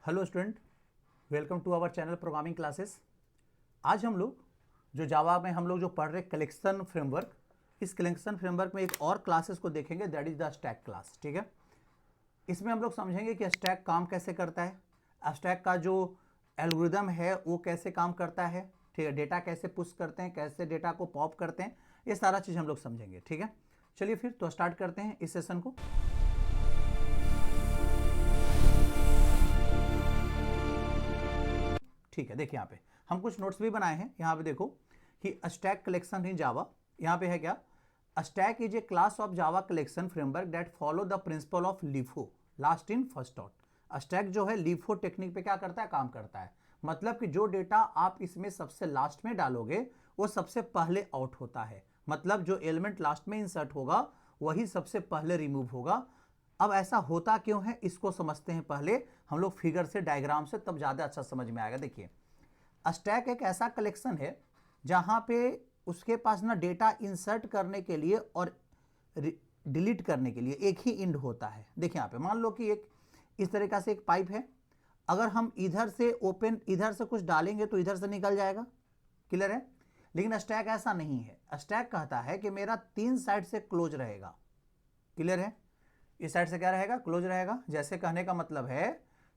Hello student, welcome to our channel programming classes. आज हम लोग जो जावा में हम लोग जो पढ़ रहे कलेक्शन फ्रेमवर्क, इस कलेक्शन फ्रेमवर्क में एक और क्लासेस को देखेंगे, that is the stack class. ठीक है, इसमें हम लोग समझेंगे कि स्टैक काम कैसे करता है, स्टैक का जो एल्गोरिदम है वो कैसे काम करता है। ठीक है, डेटा कैसे पुश करते हैं, कैसे डेटा को पॉप करते हैं, ये सारा चीज़ हम लोग समझेंगे। ठीक है, चलिए फिर तो स्टार्ट करते हैं इस सेशन को। ठीक है, देखिए यहाँ पे हम कुछ नोट्स भी बनाए हैं। यहाँ पे देखो कि स्टैक कलेक्शन इन जावा, यहाँ पे है क्या, stack is a class of Java collection framework that follow the principle of LIFO last in first out. Stack जो है लीफो टेक्निक पे क्या करता है, काम करता है। मतलब कि जो डेटा आप इसमें सबसे लास्ट में डालोगे वो सबसे पहले आउट होता है। मतलब जो एलिमेंट लास्ट में इंसर्ट होगा वही सबसे पहले रिमूव होगा। अब ऐसा होता क्यों है इसको समझते हैं पहले हम लोग फिगर से, डायग्राम से, तब ज़्यादा अच्छा समझ में आएगा। देखिए, स्टैक एक ऐसा कलेक्शन है जहां पे उसके पास ना डेटा इंसर्ट करने के लिए और डिलीट करने के लिए एक ही इंड होता है। देखिए यहाँ पे मान लो कि एक इस तरीका से एक पाइप है, अगर हम इधर से ओपन, इधर से कुछ डालेंगे तो इधर से निकल जाएगा। क्लियर है? लेकिन स्टैक ऐसा नहीं है। स्टैक कहता है कि मेरा 3 साइड से क्लोज रहेगा। क्लियर है? इस साइड से क्या रहेगा, क्लोज रहेगा। जैसे कहने का मतलब है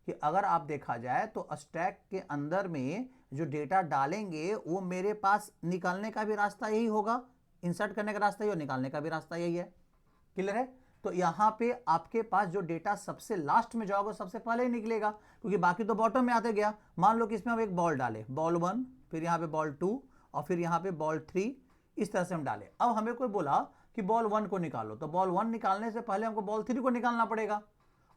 कि अगर आप देखा जाए तो स्टैक के अंदर में जो डेटा डालेंगे वो मेरे पास निकालने का भी रास्ता यही होगा, इंसर्ट करने का रास्ता ही और निकालने का भी रास्ता यही है। क्लियर है? तो यहाँ पे आपके पास जो डेटा सबसे लास्ट में जाओगे सबसे पहले ही निकलेगा, क्योंकि बाकी तो बॉटम में आते गया। मान लो कि इसमें हम एक बॉल डाले, बॉल 1, फिर यहाँ पे बॉल 2 और फिर यहाँ पे बॉल 3, इस तरह से हम डाले। अब हमें कोई बोला कि बॉल 1 को निकालो, तो बॉल 1 निकालने से पहले हमको बॉल 3 को निकालना पड़ेगा।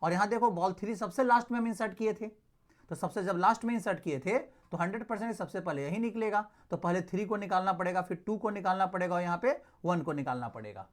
और यहाँ देखो बॉल 3 सबसे लास्ट में हम इंसर्ट किए थे, तो सबसे जब लास्ट में इंसर्ट किए थे तो 100% सबसे पहले यही निकलेगा। तो पहले 3 को निकालना पड़ेगा, फिर 2 को निकालना पड़ेगा और यहाँ पे 1 को निकालना पड़ेगा।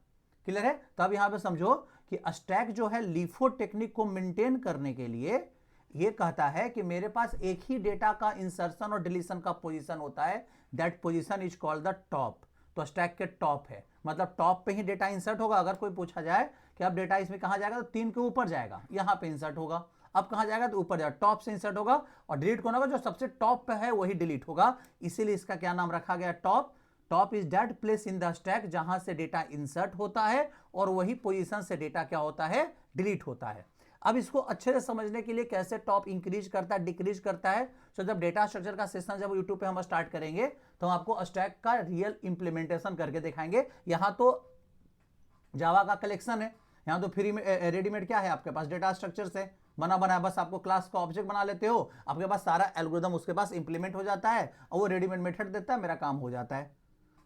क्लियर है? तो अब यहाँ पे समझो कि स्टैक जो है लीफो टेक्निक को मेंटेन करने के लिए ये कहता है कि मेरे पास एक ही डेटा का इंसर्शन और डिलीशन का पोजीशन होता है, that position is called the top. तो स्टैक के टॉप है, मतलब टॉप पे ही डेटा इंसर्ट होगा। अगर कोई पूछा जाए कि अब डेटा इसमें कहां जाएगा, तो 3 के ऊपर जाएगा, यहां पे इंसर्ट होगा। अब कहां जाएगा, तो ऊपर जाएगा, टॉप से इंसर्ट होगा। और डिलीट कौन होगा, जो सबसे टॉप पे है वही डिलीट होगा। इसीलिए इसका क्या नाम रखा गया, top. Top is that place in the stack जहां से डेटा इंसर्ट होता है और वही पोजीशन से डेटा क्या होता है, डिलीट होता है। अब इसको अच्छे से समझने के लिए कैसे टॉप इंक्रीज करता है, डिक्रीज करता है, तो जब डेटा स्ट्रक्चर का सेशन जब यूट्यूब पे हम स्टार्ट करेंगे तो हम आपको स्टैक का रियल इंप्लीमेंटेशन करके दिखाएंगे। यहां तो जावा का कलेक्शन है, यहां तो फ्री में रेडीमेड क्या है आपके पास, डेटा स्ट्रक्चर से बना बनाया, बस आपको क्लास का ऑब्जेक्ट बना लेते हो, आपके पास सारा एल्गोरिदम उसके पास इंप्लीमेंट हो जाता है और वो रेडीमेड मेथड देता है, मेरा काम हो जाता है।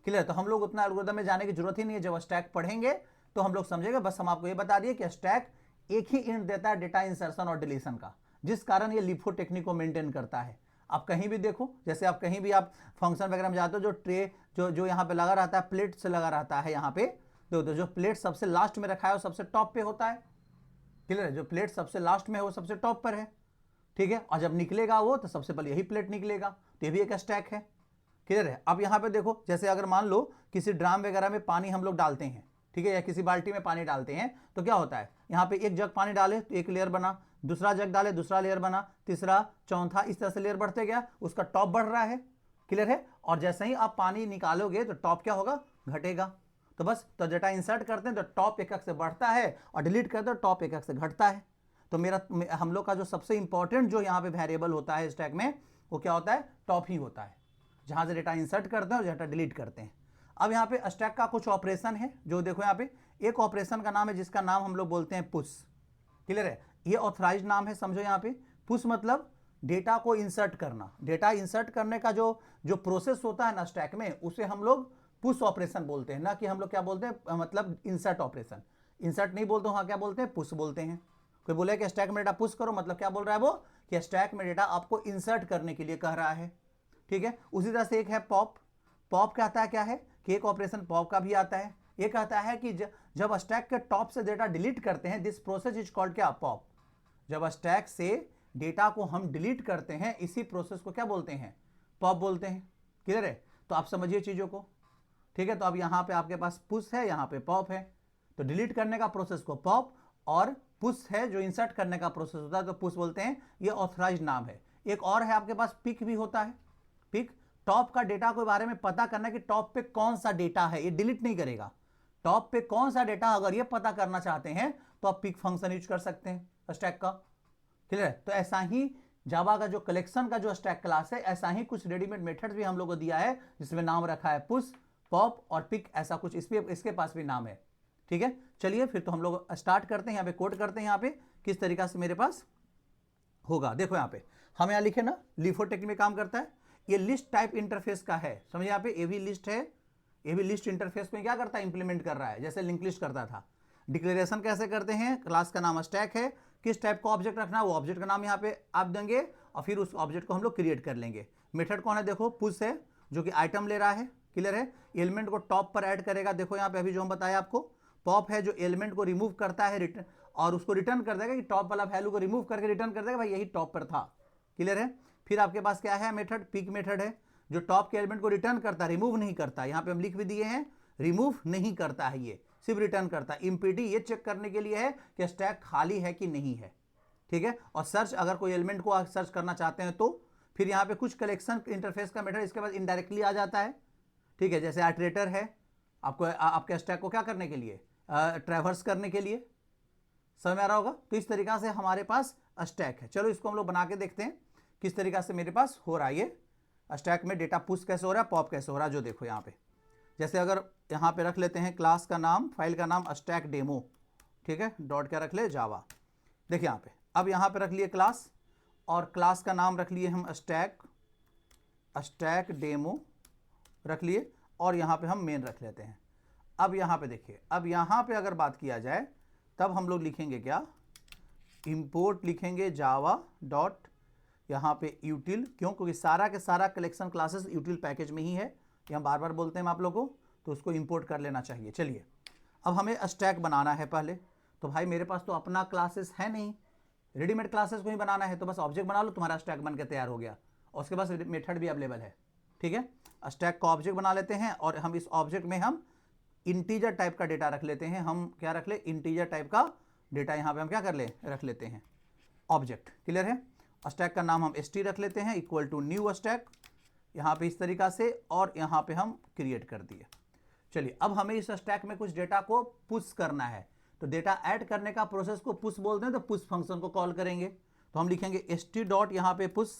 क्लियर? तो हम लोग उतना एल्गोरिदम में जाने की जरूरत ही नहीं है। जब स्टैक पढ़ेंगे तो हम लोग समझेंगे। बस हम आपको ये बता दिए कि स्टैक एक ही इंट देता है डेटा इंसर्शन और डिलीशन का, जिस कारण ये लिफो टेक्निक को मेंटेन करता है। आप कहीं भी देखो, जैसे आप कहीं भी आप फंक्शन वगैरह में जाते हो, जो ट्रे जो यहाँ पे लगा रहता है, प्लेट से लगा रहता है यहाँ पे, तो जो प्लेट सबसे लास्ट में रखा है वो सबसे टॉप पे होता है। क्लियर है? जो प्लेट सबसे लास्ट में है वो सबसे टॉप पर है। ठीक है, और जब निकलेगा वो तो सबसे पहले यही प्लेट निकलेगा, तो ये भी एक स्टैक है। क्लियर है? अब यहाँ पे देखो, जैसे अगर मान लो किसी ड्राम वगैरह में पानी हम लोग डालते हैं, ठीक है, या किसी बाल्टी में पानी डालते हैं, तो क्या होता है, यहाँ पे एक जग पानी डाले तो एक लेयर बना, दूसरा जग डाले दूसरा लेयर बना, तीसरा, चौथा, इस तरह से लेयर बढ़ते गया, उसका टॉप बढ़ रहा है। क्लियर है? और जैसे ही आप पानी निकालोगे तो टॉप क्या होगा, घटेगा। तो बस, तो डेटा इंसर्ट करते हैं तो टॉप एक से बढ़ता है और डिलीट करते हैं तो टॉप एक से घटता है। तो हम लोग का जो सबसे इंपॉर्टेंट जो यहाँ पे वेरिएबल होता है स्टैक में, वो क्या होता है, टॉप ही होता है, जहां से डेटा इंसर्ट करते हैं और डेटा डिलीट करते हैं। अब यहाँ पे स्टैक का कुछ ऑपरेशन है, जो देखो यहाँ पे एक ऑपरेशन का नाम है जिसका नाम हम लोग बोलते हैं पुश। क्लियर है? ये ऑथराइज्ड नाम है, समझो यहाँ पे। पुश मतलब डेटा को इंसर्ट करना। डेटा इंसर्ट करने का जो जो प्रोसेस होता है ना स्टैक में, उसे हम लोग पुश ऑपरेशन बोलते हैं, ना कि हम लोग क्या बोलते हैं, मतलब इंसर्ट ऑपरेशन। इंसर्ट नहीं बोलते, वहां क्या बोलते हैं, पुश बोलते हैं। कोई बोले कि स्टैक में डेटा पुश करो, मतलब क्या बोल रहा है वो, कि स्टैक में डेटा आपको इंसर्ट करने के लिए कह रहा है। ठीक है? उसी तरह से एक है पॉप। पॉप कहता है क्या है, कि एक ऑपरेशन पॉप का भी आता है। ये कहता है कि जब स्टैक के टॉप से डेटा डिलीट करते हैं, दिस प्रोसेस इज कॉल्ड क्या, पॉप। जब स्टैक से डेटा को हम डिलीट करते हैं, इसी प्रोसेस को क्या बोलते हैं, पॉप बोलते हैं। क्लियर है? तो आप समझिए चीजों को। ठीक है? तो अब यहां पे आपके पास पुश है, यहां पे पॉप है, तो डिलीट करने का प्रोसेस को पॉप और पुश है जो इंसर्ट करने का प्रोसेस होता है, तो पुश बोलते हैं, ये ऑथराइज्ड नाम है। एक और है आपके पास पिक भी होता है। पिक टॉप का डेटा के बारे में पता करना कि टॉप पे कौन सा डेटा है, ये डिलीट नहीं करेगा। टॉप पे कौन सा डेटा अगर ये पता करना चाहते हैं तो आप पिक फंक्शन यूज कर सकते हैं स्टैक का। क्लियर है? तो ऐसा ही जावा का जो कलेक्शन का जो स्टैक क्लास है, ऐसा ही कुछ रेडीमेड मेथड्स भी हम लोग को दिया है जिसमें नाम रखा है पुश, पॉप और पिक, ऐसा कुछ इसके पास भी नाम है। ठीक है, चलिए फिर तो हम लोग स्टार्ट करते हैं। यहाँ पे कोड करते हैं, यहाँ पे किस तरीका से मेरे पास होगा। देखो यहाँ पे हम यहाँ लिखे ना, लिफो टेक्निक में काम करता है। ये लिस्ट टाइप इंटरफेस का है, समझे? यहाँ पे ये भी लिस्ट है, ये भी लिस्ट इंटरफेस में क्या करता है, इंप्लीमेंट कर रहा है, जैसे लिंक लिस्ट करता था। डिक्लेरेशन कैसे करते हैं, क्लास का नाम स्टैक है, किस टाइप का ऑब्जेक्ट रखना है वो ऑब्जेक्ट का नाम यहाँ पे आप देंगे और फिर उस ऑब्जेक्ट को हम लोग क्रिएट कर लेंगे। मेथड कौन है, देखो पुश है जो कि आइटम ले रहा है। क्लियर है? एलिमेंट को टॉप पर ऐड करेगा, देखो यहाँ पे अभी जो हम बताया आपको। पॉप है जो एलिमेंट को रिमूव करता है रिटर्न, और उसको रिटर्न कर देगा कि टॉप वाला वैल्यू को रिमूव करके रिटर्न कर देगा भाई यही टॉप पर था। क्लियर है? फिर आपके पास क्या है मेथड, पिक मेथड है जो टॉप के एलिमेंट को रिटर्न करता है, रिमूव नहीं करता। यहाँ पे हम लिख भी दिए हैं, रिमूव नहीं करता है, ये सिर्फ रिटर्न करता है। इम्पीडी ये चेक करने के लिए है कि स्टैक खाली है कि नहीं है। ठीक है? और सर्च, अगर कोई एलिमेंट को सर्च करना चाहते हैं तो फिर यहाँ पे कुछ कलेक्शन इंटरफेस का मेथड इसके बाद इनडायरेक्टली आ जाता है। ठीक है, जैसे आइटरेटर है आपको आपके स्टैक को क्या करने के लिए, ट्रैवर्स करने के लिए। समझ में आ रहा होगा? तो इस तरीका से हमारे पास स्टैक है। चलो इसको हम लोग बना के देखते हैं किस तरीका से मेरे पास हो रहा है। ये स्टैक में डेटा पुश कैसे हो रहा है, पॉप कैसे हो रहा है, जो देखो यहाँ पे। जैसे अगर यहाँ पे रख लेते हैं क्लास का नाम, फाइल का नाम स्टैक डेमो। ठीक है, डॉट क्या रख ले, जावा। देखिए यहाँ पे, अब यहाँ पे रख लिए क्लास, और क्लास का नाम रख लिए हम स्टैक डेमो रख लिए, और यहाँ पे हम मेन रख लेते हैं। अब यहाँ पे देखिए, अब यहाँ पे अगर बात किया जाए तब हम लोग लिखेंगे क्या, इंपोर्ट लिखेंगे जावा डॉट यहाँ पे यूटिल। क्यों? क्योंकि सारा के सारा कलेक्शन क्लासेस यूटिल पैकेज में ही है, ये हम बार बार बोलते हैं आप लोगों को, तो उसको इंपोर्ट कर लेना चाहिए। चलिए अब हमें स्टैक बनाना है पहले। तो भाई मेरे पास तो अपना क्लासेस है नहीं, रेडीमेड क्लासेस को ही बनाना है, तो बस ऑब्जेक्ट बना लो, तुम्हारा स्टैक बन के तैयार हो गया, और उसके पास मेथड भी अवेलेबल है। ठीक है, स्टैक का ऑब्जेक्ट बना लेते हैं, और हम इस ऑब्जेक्ट में हम इंटीजर टाइप का डेटा रख लेते हैं। हम क्या रख ले, इंटीजर टाइप का डेटा यहाँ पे हम क्या कर ले, रख लेते हैं ऑब्जेक्ट। क्लियर है? स्टैक का नाम हम st रख लेते हैं, इक्वल टू न्यू स्टैक, यहाँ पे इस तरीका से, और यहाँ पे हम क्रिएट कर दिए। चलिए अब हमें इस स्टैक में कुछ डेटा को पुश करना है, तो डेटा ऐड करने का प्रोसेस को पुश बोलते हैं, तो पुश फंक्शन को कॉल करेंगे। तो हम लिखेंगे st डॉट यहाँ पे पुश,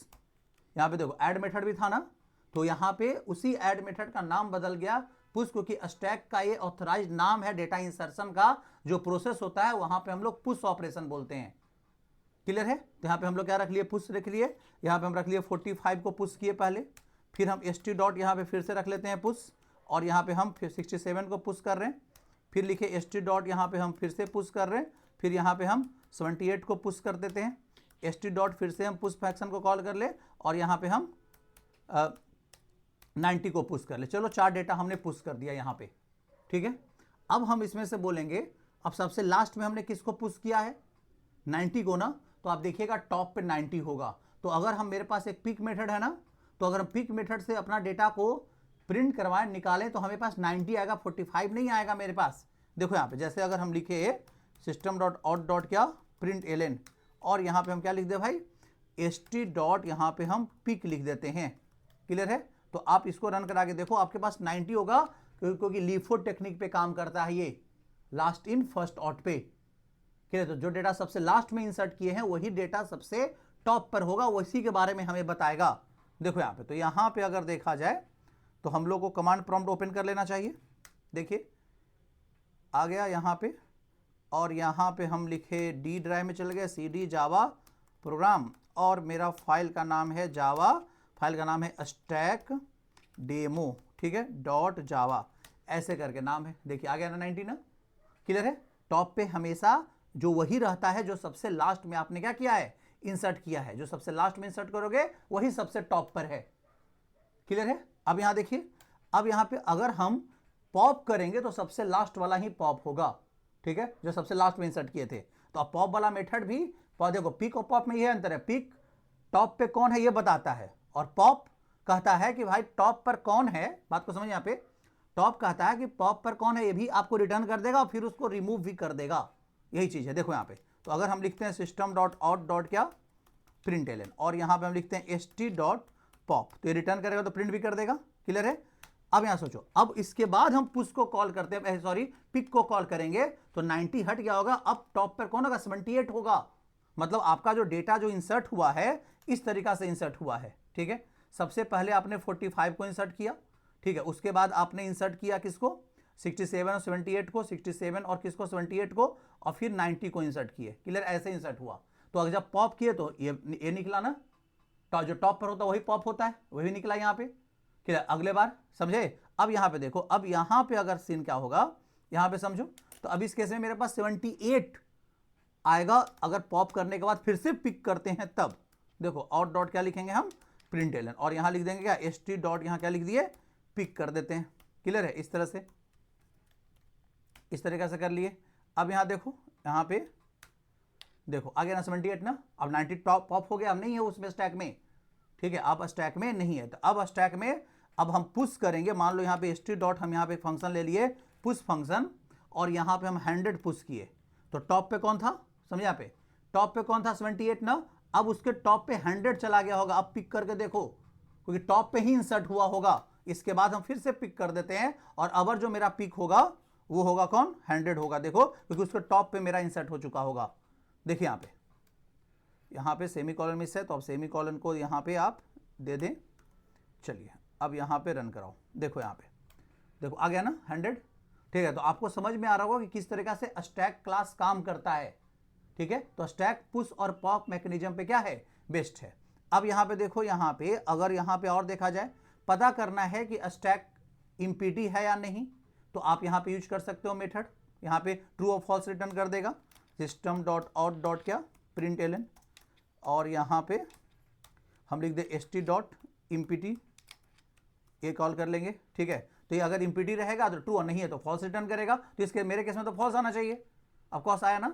यहाँ पे देखो ऐड मेथड भी था ना, तो यहाँ पे उसी ऐड मेथड का नाम बदल गया पुश, क्योंकि स्टैक का ये ऑथराइज्ड नाम है डेटा इंसर्शन का जो प्रोसेस होता है, वहां पे हम लोग पुश ऑपरेशन बोलते हैं। क्लियर है? तो यहाँ पे हम लोग क्या रख लिए, पुश रख लिए। यहाँ पे हम रख लिए 45 को पुश किए पहले, फिर हम st डॉट यहाँ पे फिर से रख लेते हैं पुश, और यहाँ पे हम फिर 67 को पुश कर रहे हैं, फिर लिखे st डॉट यहाँ पे हम फिर से पुश कर रहे हैं, फिर यहाँ पे हम 78 को पुश कर देते हैं, st डॉट फिर से हम पुश फंक्शन को कॉल कर ले, और यहाँ पे हम 90 को पुश कर ले। चलो 4 डेटा हमने पुश कर दिया यहाँ पे। ठीक है, अब हम इसमें से बोलेंगे, अब सबसे लास्ट में हमने किसको पुश किया है, 90 को ना, तो आप देखिएगा टॉप पे 90 होगा। तो अगर हम, मेरे पास एक पिक मेथड है ना, तो अगर हम पिक मेथड से अपना डेटा को प्रिंट करवाएं, निकालें, तो हमें पास 90 आएगा, 45 नहीं आएगा मेरे पास। देखो यहाँ पे, जैसे अगर हम लिखे सिस्टम डॉट आउट डॉट क्या प्रिंट एलन, और यहाँ पे हम क्या लिख दे भाई, st डॉट यहाँ पे हम पिक लिख देते हैं। क्लियर है? तो आप इसको रन करा के देखो, आपके पास 90 होगा, क्योंकि लीफो टेक्निक पे काम करता है ये, लास्ट इन फर्स्ट आउट पे। क्लियर? तो जो डेटा सबसे लास्ट में इंसर्ट किए हैं वही डेटा सबसे टॉप पर होगा, उसी के बारे में हमें बताएगा। देखो यहाँ पे, तो यहाँ पे अगर देखा जाए तो हम लोग को कमांड प्रॉम्प्ट ओपन कर लेना चाहिए। देखिए आ गया यहाँ पे, और यहाँ पे हम लिखे डी ड्राइव में चल गए, cd जावा प्रोग्राम, और मेरा फाइल का नाम है जावा, फाइल का नाम है स्टैक डेमो। ठीक है, डॉट जावा ऐसे करके नाम है। देखिए आ गया ना 90 ना। क्लियर है? टॉप पे हमेशा जो वही रहता है जो सबसे लास्ट में आपने क्या किया है, इंसर्ट किया है। जो सबसे लास्ट में इंसर्ट करोगे वही सबसे टॉप पर है। क्लियर है? अब यहां देखिए, अब यहां पे अगर हम पॉप करेंगे तो सबसे लास्ट वाला ही पॉप होगा। ठीक है, जो सबसे लास्ट में इंसर्ट किए थे। तो अब पॉप वाला मेथड भी, देखो पिक और पॉप में यह अंतर है, पिक टॉप पे कौन है ये बताता है, और पॉप कहता है कि भाई टॉप पर कौन है। बात को समझ, यहाँ पे टॉप कहता है कि पॉप पर कौन है, ये भी आपको रिटर्न कर देगा और फिर उसको रिमूव भी कर देगा। यही चीज है। देखो यहाँ पे, तो अगर हम लिखते हैं सिस्टम डॉट आउट डॉट क्या println और यहाँ पे हम लिखते हैं st डॉट पॉप, तो ये रिटर्न करेगा तो प्रिंट भी कर देगा। क्लियर है? अब यहाँ सोचो, अब इसके बाद हम पुश को कॉल करते हैं, सॉरी पिक को कॉल करेंगे तो 90 हट गया होगा, अब टॉप पर कौन होगा? 78 होगा। मतलब आपका जो डेटा जो इंसर्ट हुआ है इस तरीका से इंसर्ट हुआ है। ठीक है, सबसे पहले आपने 45 को इंसर्ट किया, ठीक है, उसके बाद आपने इंसर्ट किया किसको? 67 और 78 को, 67 और किसको? 78 को, और फिर 90 को इंसर्ट किए। क्लियर? ऐसे इंसर्ट हुआ। तो अगर जब पॉप किए तो ये निकला ना, तो जो टॉप पर होता है वही पॉप होता है, वही निकला यहाँ पे। क्लियर? अगले बार समझे? अब यहाँ पे देखो, अब यहाँ पे अगर सीन क्या होगा यहाँ पे समझो, तो अब इस केस में मेरे पास 78 आएगा अगर पॉप करने के बाद फिर से पिक करते हैं तब। देखो आउट डॉट क्या लिखेंगे हम? println, और यहां लिख देंगे क्या? st डॉट, यहां क्या लिख दिए? पिक कर देते हैं। क्लियर है? इस तरह से, इस तरीके से कर लिए। अब यहां देखो, यहां पे देखो आ गया ना 78 ना, अब 90 टॉप पॉप हो गया, अब नहीं है उसमें स्टैक में। ठीक है, अब स्टैक में नहीं है, तो अब स्टैक में अब हम पुश करेंगे। मान लो यहाँ पे st डॉट, हम यहाँ पे फंक्शन ले लिए पुश फंक्शन, और यहाँ पे हम 100 पुश किए, तो टॉप पे कौन था? समझे? यहाँ पे टॉप पे कौन था? 78 ना। अब उसके टॉप पे 100 चला गया होगा। अब पिक करके देखो, क्योंकि टॉप पे ही इंसर्ट हुआ होगा। इसके बाद हम फिर से पिक कर देते हैं, और अब जो मेरा पिक होगा वो होगा कौन? 100 होगा। देखो, क्योंकि उसके टॉप पे मेरा इंसर्ट हो चुका होगा। देखिए यहाँ पे सेमी कॉलन मिस है, तो अब सेमी कॉलन को यहाँ पे आप दे दें। चलिए अब यहाँ पे रन कराओ, देखो यहाँ पे देखो आ गया ना 100। ठीक है, तो आपको समझ में आ रहा होगा कि किस तरीका से स्टैक क्लास काम करता है। ठीक है, तो स्टैक पुश और पॉप मैकेनिज्म पे क्या है? बेस्ट है। अब यहाँ पे देखो, यहाँ पे अगर यहाँ पे और देखा जाए, पता करना है कि स्टैक इम्पीटी है या नहीं, तो आप यहाँ पे यूज कर सकते हो मेथड। यहाँ पे ट्रू और फॉल्स रिटर्न कर देगा, सिस्टम डॉट आउट डॉट क्या println, और यहाँ पे हम लिख दे st डॉट इम्पीटी, ये कॉल कर लेंगे। ठीक है, तो ये अगर इम्पीटी रहेगा तो ट्रू, और नहीं है तो फॉल्स रिटर्न करेगा। तो इसके मेरे केस में तो फॉल्स आना चाहिए। ऑफ कोर्स आया ना?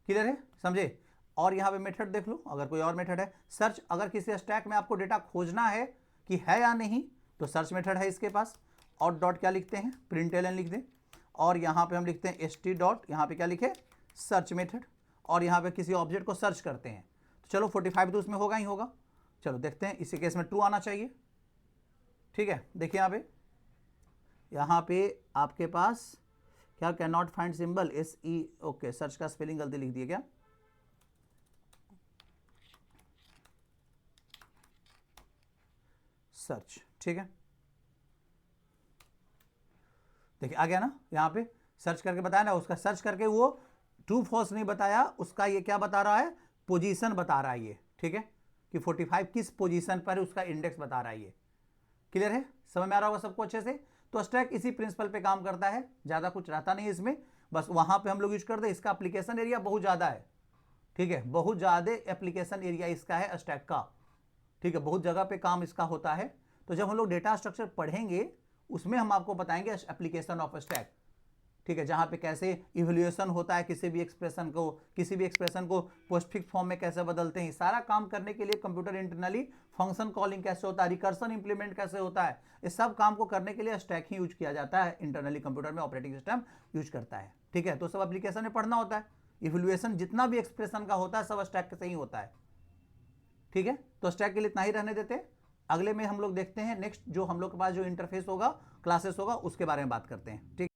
क्लियर है? समझे? और यहाँ पे मेथड देख लो, अगर कोई और मेथड है सर्च, अगर किसी स्टैक में आपको डेटा खोजना है कि है या नहीं, तो सर्च मेथड है इसके पास। आउट डॉट क्या लिखते हैं? println लिख दें, और यहाँ पे हम लिखते हैं st डॉट, यहाँ पे क्या लिखे? सर्च मेथड, और यहाँ पे किसी ऑब्जेक्ट को सर्च करते हैं। तो चलो 45 तो उसमें होगा ही होगा। चलो देखते हैं, इसी केस में ट्रू आना चाहिए। ठीक है, देखिए यहाँ पे आपके पास क्या? Can not find symbol, SE, okay, search का स्पेलिंग गलती लिख दिया क्या? सर्च, ठीक है, देखिए आ गया ना। यहाँ पे सर्च करके बताया ना, उसका सर्च करके वो ट्रू फॉल्स नहीं बताया, उसका ये क्या बता रहा है? पोजीशन बता रहा है ये। ठीक है, कि 45 किस पोजीशन पर उसका इंडेक्स बता रहा है ये। क्लियर है? समझ में आ रहा होगा सबको अच्छे से? तो स्टैक इसी प्रिंसिपल पे काम करता है, ज़्यादा कुछ रहता नहीं इसमें, बस वहाँ पे हम लोग यूज करते हैं। इसका एप्लीकेशन एरिया बहुत ज़्यादा है। ठीक है, बहुत ज़्यादा एप्लीकेशन एरिया इसका है स्टैक का। ठीक है, बहुत जगह पे काम इसका होता है। तो जब हम लोग डेटा स्ट्रक्चर पढ़ेंगे उसमें हम आपको बताएंगे एप्लीकेशन ऑफ स्टैक। ठीक है, जहाँ पे कैसे इवैल्यूएशन होता है किसी भी एक्सप्रेशन को पोस्टफिक्स फॉर्म में कैसे बदलते हैं, सारा काम करने के लिए कंप्यूटर इंटरनली फंक्शन कॉलिंग कैसे होता है, रिकर्सन इंप्लीमेंट कैसे होता है, इस सब काम को करने के लिए स्टैक ही यूज किया जाता है। इंटरनली कंप्यूटर में ऑपरेटिंग सिस्टम यूज करता है। ठीक है, तो सब एप्लीकेशन में पढ़ना होता है। इवैल्यूएशन जितना भी एक्सप्रेशन का होता है सब स्टैक से ही होता है। ठीक है, तो स्टैक के लिए इतना ही रहने देते हैं। अगले में हम लोग देखते हैं नेक्स्ट जो हम लोग के पास जो इंटरफेस होगा, क्लासेस होगा, उसके बारे में बात करते हैं। ठीक।